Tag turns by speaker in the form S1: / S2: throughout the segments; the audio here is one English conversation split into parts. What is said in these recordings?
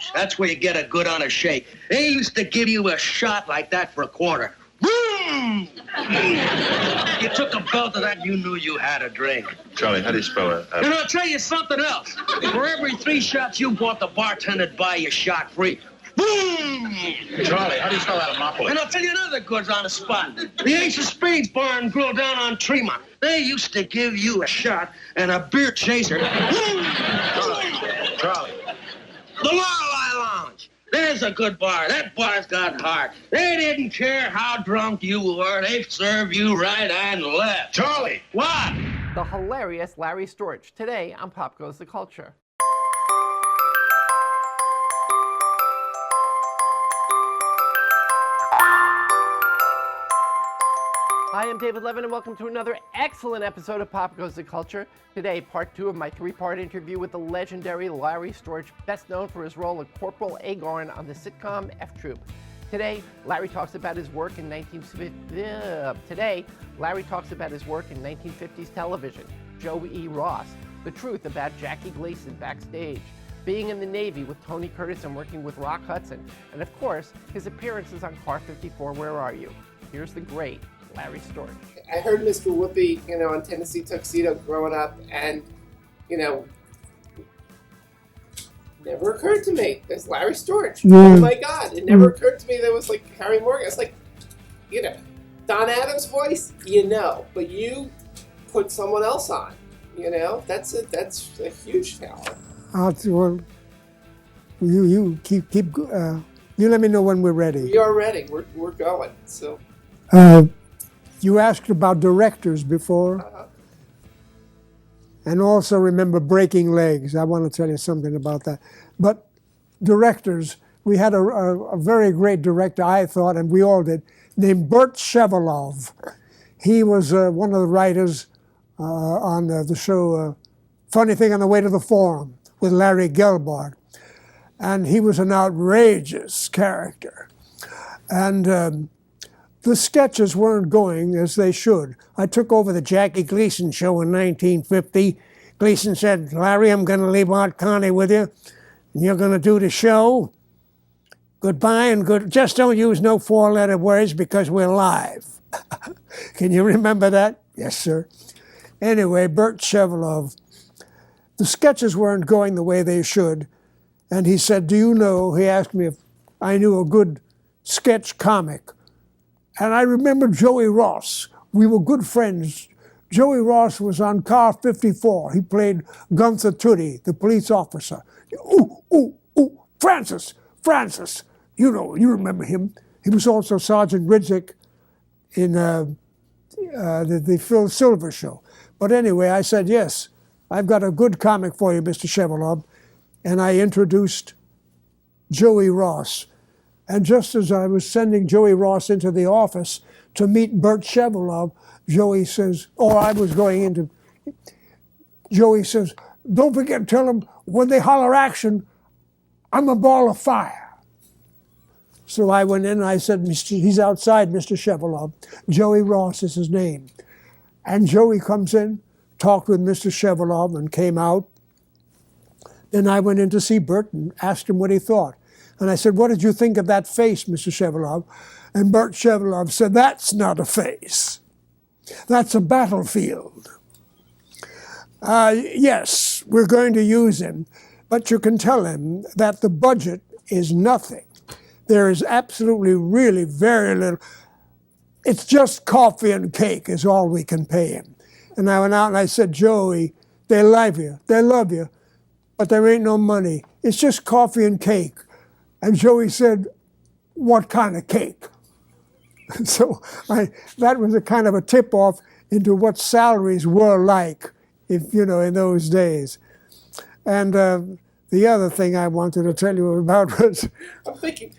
S1: lounge. That's where you get a good honest shake. They used to give you a shot like that for a quarter. Boom! You took a belt of that, you knew you had a drink.
S2: Charlie, how do you spell it?
S1: And I'll tell you something else. For every 3 shots you bought, the bartender'd buy you shot free. Boom!
S2: Charlie, how do you spell Atomopolis?
S1: And I'll tell you another good on the spot. The Ace of Spades bar and grill down on Tremont. They used to give you a shot and a beer chaser.
S2: Charlie.
S1: The Lorelei Lounge. There's a good bar. That bar's got heart. They didn't care how drunk you were. They served you right and left.
S2: Charlie!
S1: What?
S3: The hilarious Larry Storch, today on Pop Goes the Culture. Hi, I'm David Levin, and welcome to another excellent episode of Pop Goes the Culture. Today, part 2 of my 3-part interview with the legendary Larry Storch, best known for his role of Corporal Agarn on the sitcom F Troop. Today, Larry talks about his work in 1950s television, Joey E. Ross, the truth about Jackie Gleason backstage, being in the Navy with Tony Curtis and working with Rock Hudson, and of course, his appearances on Car 54, Where Are You? Here's the great Larry Storch.
S4: I heard Mr. Whoopi, on Tennessee Tuxedo growing up, and, never occurred to me. There's Larry Storch. Oh my God. It never occurred to me that it was like Harry Morgan. It's like, Don Adams' voice, but you put someone else on, that's a huge talent.
S5: Well, you keep you let me know when we're ready.
S4: We are ready. We're going. So.
S5: You asked about directors before, and also remember Breaking Legs. I want to tell you something about that. But directors, we had a very great director, I thought, and we all did, named Burt Shevelov. He was one of the writers on the show Funny Thing on the Way to the Forum with Larry Gelbart. And he was an outrageous character. And the sketches weren't going as they should. I took over the Jackie Gleason show in 1950. Gleason said, Larry, I'm going to leave Art Carney with you, and you're going to do the show. Goodbye and good. Just don't use no 4-letter words because we're live. Can you remember that? Yes, sir. Anyway, Burt Shevelov, the sketches weren't going the way they should. And he said, do you know, he asked me if I knew a good sketch comic. And I remember Joey Ross. We were good friends. Joey Ross was on Car 54. He played Gunther Tootie, the police officer. Francis. You remember him. He was also Sergeant Ridzik in the Phil Silver show. But anyway, I said, yes, I've got a good comic for you, Mr. Shevelov. And I introduced Joey Ross. And just as I was sending Joey Ross into the office to meet Burt Shevelov, Joey says, Joey says, don't forget to tell them when they holler action, I'm a ball of fire. So I went in and I said, he's outside, Mr. Shevelov. Joey Ross is his name. And Joey comes in, talked with Mr. Shevelov and came out. Then I went in to see Burt and asked him what he thought. And I said, what did you think of that face, Mr. Shevelov? And Burt Shevelov said, that's not a face. That's a battlefield. Yes, we're going to use him, but you can tell him that the budget is nothing. There is absolutely, really very little. It's just coffee and cake is all we can pay him. And I went out and I said, Joey, they love you, but there ain't no money. It's just coffee and cake. And Joey said, what kind of cake? So that was a kind of a tip-off into what salaries were like, in those days. And the other thing I wanted to tell you about was...
S4: I'm thinking,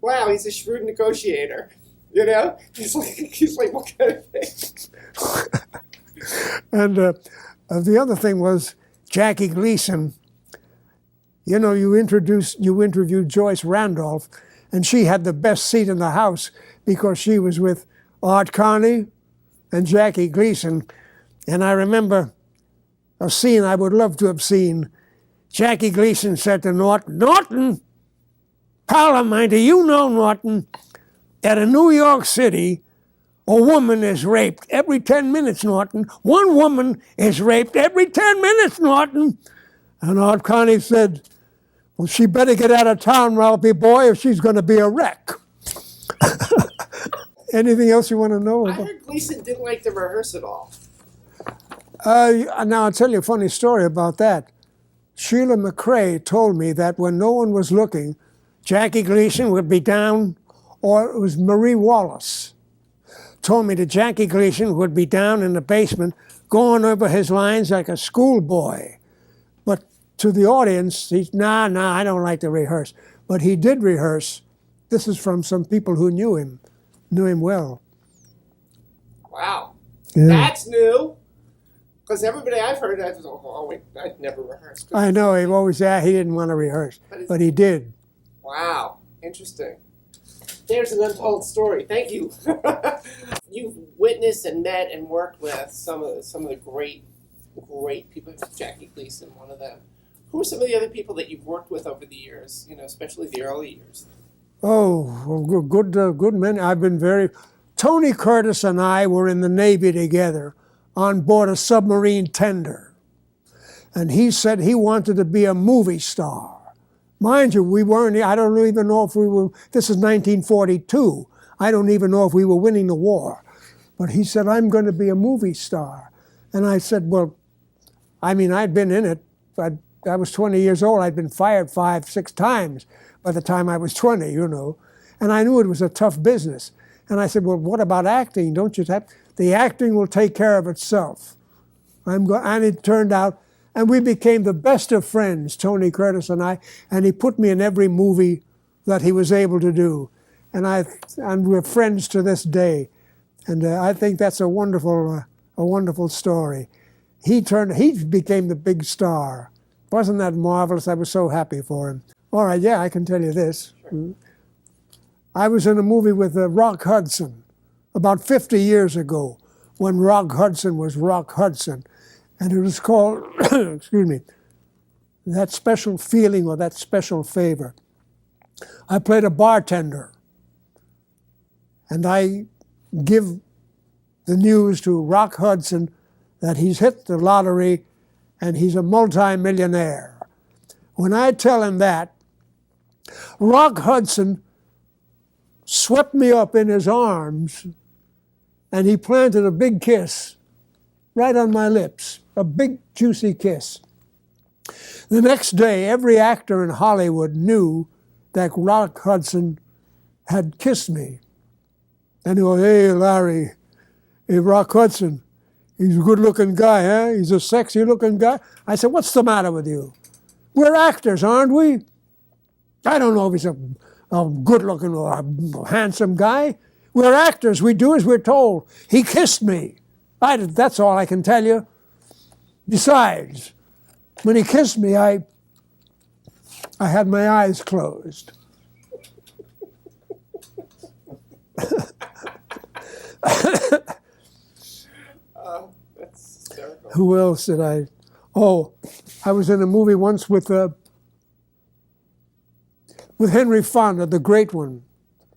S4: wow, he's a shrewd negotiator. He's like, what kind of thing?
S5: And the other thing was Jackie Gleason. You interviewed Joyce Randolph, and she had the best seat in the house because she was with Art Carney and Jackie Gleason. And I remember a scene I would love to have seen. Jackie Gleason said to Norton, Norton, pal of mine, do you know, Norton, that in New York City, a woman is raped every 10 minutes, Norton. One woman is raped every 10 minutes, Norton. And Art Connie said, well, she better get out of town, Ralphie boy, or she's going to be a wreck. Anything else you want to know?
S4: I heard Gleason didn't like to rehearse at all.
S5: Now, I'll tell you a funny story about that. Sheila McRae told me that when no one was looking, Jackie Gleason would be down, or it was Marie Wallace, told me that Jackie Gleason would be down in the basement going over his lines like a schoolboy. But to the audience, he's, nah, I don't like to rehearse. But he did rehearse. This is from some people who knew him well.
S4: Wow.
S5: Yeah.
S4: That's new. Because everybody I've heard, I'd never rehearsed.
S5: I know, he always said he didn't want to rehearse, but he did.
S4: Wow, interesting. There's an untold story. Thank you. You've witnessed and met and worked with some of the great people. Jackie Gleason, one of them. Who are some of the other people that you've worked with over the years? Especially the early years.
S5: Oh, well, good men. I've been very. Tony Curtis and I were in the Navy together on board a submarine tender, and he said he wanted to be a movie star. Mind you, we weren't. I don't even know if we were. This is 1942. I don't even know if we were winning the war. But he said, I'm going to be a movie star. And I said, well, I mean, I'd been in it. I was 20 years old. I'd been fired 5-6 times by the time I was 20, And I knew it was a tough business. And I said, well, what about acting? Don't you have... The acting will take care of itself. And it turned out, and we became the best of friends, Tony Curtis and I, and he put me in every movie that he was able to do. And we're friends to this day. And I think that's a wonderful story. He became the big star. Wasn't that marvelous? I was so happy for him. All right, yeah, I can tell you this. Sure. I was in a movie with Rock Hudson about 50 years ago, when Rock Hudson was Rock Hudson. And it was called, excuse me, That Special Feeling or That Special Favor. I played a bartender. And I give the news to Rock Hudson that he's hit the lottery and he's a multi-millionaire. When I tell him that, Rock Hudson swept me up in his arms and he planted a big kiss right on my lips, a big juicy kiss. The next day, every actor in Hollywood knew that Rock Hudson had kissed me. And they go, hey, Larry, hey, Rock Hudson, he's a good-looking guy, huh? He's a sexy-looking guy. I said, what's the matter with you? We're actors, aren't we? I don't know if he's a good-looking or a handsome guy. We're actors. We do as we're told. He kissed me. That's all I can tell you. Besides, when he kissed me, I had my eyes closed.
S4: That's hysterical.
S5: Who else did I? Oh, I was in a movie once with Henry Fonda, the great one.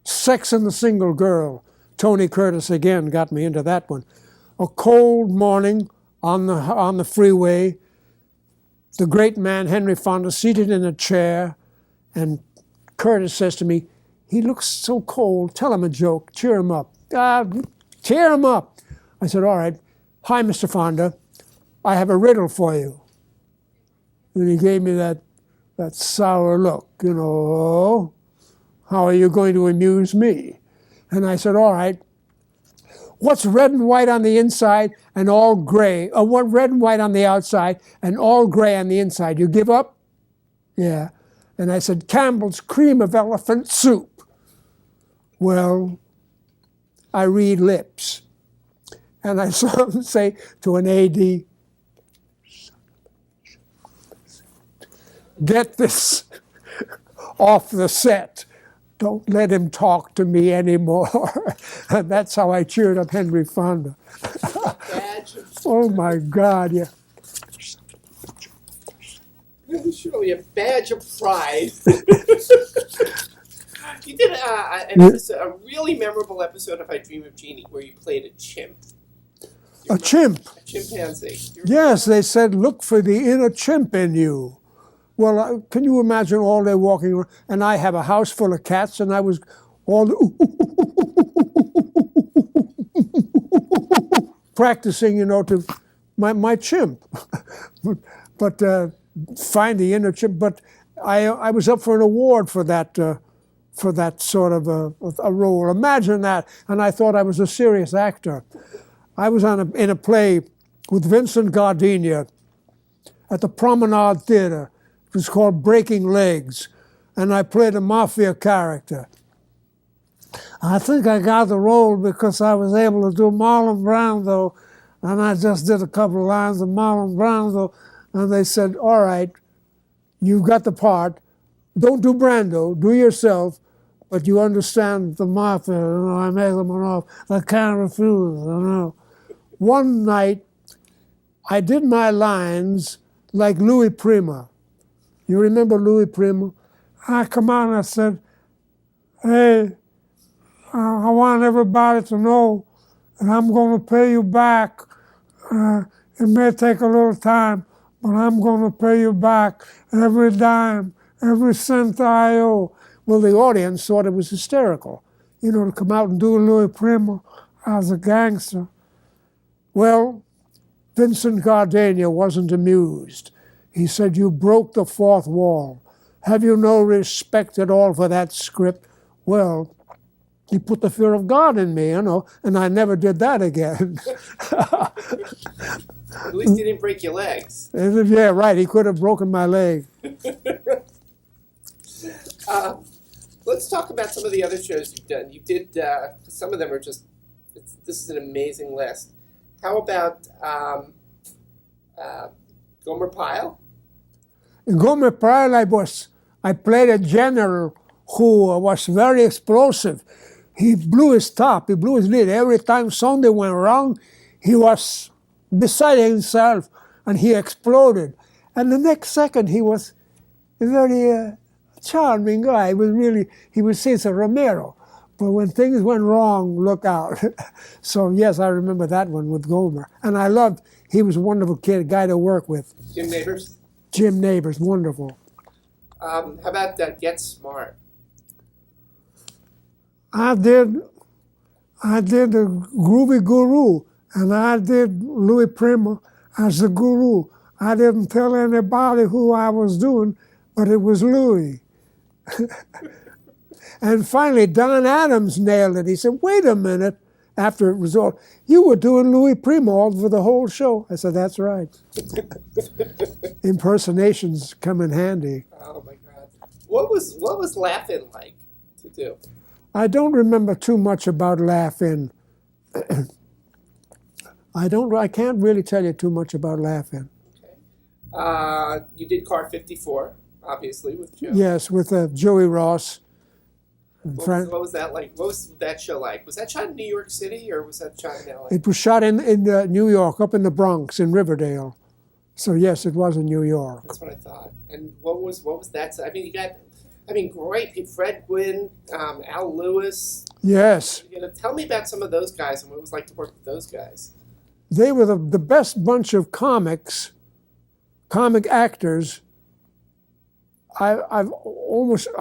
S5: Sex and the Single Girl. Tony Curtis again got me into that one. A cold morning on the freeway, the great man Henry Fonda seated in a chair, and Curtis says to me, he looks so cold, tell him a joke, cheer him up. Cheer him up. I said, all right. Hi, Mr. Fonda, I have a riddle for you. And he gave me that sour look, how are you going to amuse me? And I said, all right, what's red and white on the inside and all gray? Or what red and white on the outside and all gray on the inside? You give up? Yeah. And I said, Campbell's cream of elephant soup. Well, I read lips. And I saw him say to an AD, get this off the set. Don't let him talk to me anymore. And that's how I cheered up Henry Fonda. Oh my God, yeah.
S4: Surely a badge of pride. You did an episode, a really memorable episode of I Dream of Jeannie, where you played a chimp.
S5: A chimp.
S4: A chimpanzee.
S5: Yes, they said, look for the inner chimp in you. Well, can you imagine all day walking around? And I have a house full of cats, and I was all practicing, to my chimp. But find the inner chimp. But I was up for an award for that sort of a role. Imagine that. And I thought I was a serious actor. I was in a play with Vincent Gardenia at the Promenade Theater. It was called Breaking Legs, and I played a mafia character. I think I got the role because I was able to do Marlon Brando, and I just did a couple of lines of Marlon Brando, and they said, all right, you got the part. Don't do Brando, do yourself, but you understand the mafia. I made them off. I can't refuse. One night, I did my lines like Louis Prima. You remember Louis Prima? I come on, I said, hey, I want everybody to know that I'm going to pay you back. It may take a little time, but I'm going to pay you back every dime, every cent I owe. Well, the audience thought it was hysterical, to come out and do Louis Prima as a gangster. Well, Vincent Gardenia wasn't amused. He said, you broke the fourth wall. Have you no respect at all for that script? Well, he put the fear of God in me, and I never did that again.
S4: At least he didn't break your legs.
S5: Yeah, right. He could have broken my leg.
S4: Let's talk about some of the other shows you've done. You did, some of them are just, this is an amazing list. How about Gomer Pyle?
S5: In Gomer Pyle, I played a general who was very explosive. He blew his top, he blew his lid. Every time something went wrong, he was beside himself, and he exploded. And the next second, he was a very charming guy. He was Cesar Romero. But when things went wrong, look out. So yes, I remember that one with Gomer. And I loved, he was a wonderful kid, a guy to work with.
S4: Jim Neighbors?
S5: Jim Neighbors, wonderful.
S4: How about Get Smart?
S5: I did the Groovy Guru, and I did Louis Prima as the guru. I didn't tell anybody who I was doing, but it was Louis. And finally, Don Adams nailed it. He said, wait a minute, after it was all, you were doing Louis Prima all for the whole show. I said, that's right. Impersonations come in handy.
S4: Oh, my God. What was Laugh-In like to do?
S5: I don't remember too much about Laugh-In. I can't really tell you too much about Laugh-In.
S4: Okay. You did Car 54, obviously, with Joe.
S5: Yes, with Joey Ross.
S4: What was that like? What was that show like? Was that shot in New York City or was that shot in LA?
S5: It was shot in New York, up in the Bronx, in Riverdale. So yes, it was in New York.
S4: That's what I thought. And what was that? I mean, you got, great people. Fred Gwynn, Al Lewis.
S5: Yes.
S4: Tell me about some of those guys and what it was like to work with those guys.
S5: They were the best bunch of comic actors I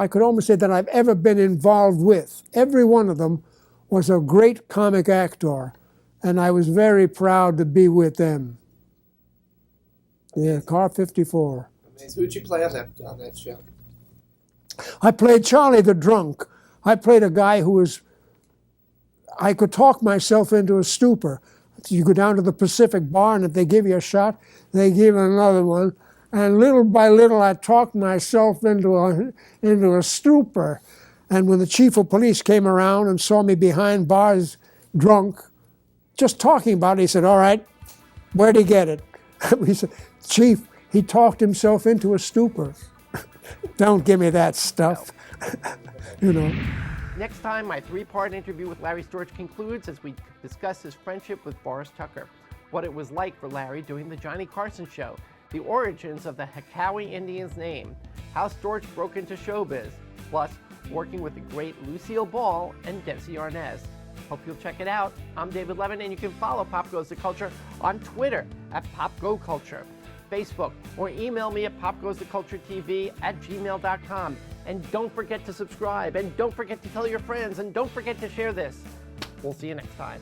S5: could almost say that I've ever been involved with. Every one of them was a great comic actor, and I was very proud to be with them. Yeah, Car 54.
S4: Amazing. Who'd you play on that show?
S5: I played Charlie the Drunk. I played a guy who I could talk myself into a stupor. You go down to the Pacific Bar, and if they give you a shot, they give you another one. And little by little, I talked myself into a stupor. And when the chief of police came around and saw me behind bars drunk, just talking about it, he said, all right, where'd he get it? We said, Chief, he talked himself into a stupor. Don't give me that stuff.
S3: Next time, my three-part interview with Larry Storch concludes as we discuss his friendship with Boris Tucker, what it was like for Larry doing the Johnny Carson show, the origins of the Hekawi Indians' name, how Storch broke into showbiz, plus working with the great Lucille Ball and Desi Arnaz. Hope you'll check it out. I'm David Levin, and you can follow Pop Goes the Culture on Twitter at PopGoCulture, Facebook, or email me at popgoestheculturetv@gmail.com. And don't forget to subscribe, and don't forget to tell your friends, and don't forget to share this. We'll see you next time.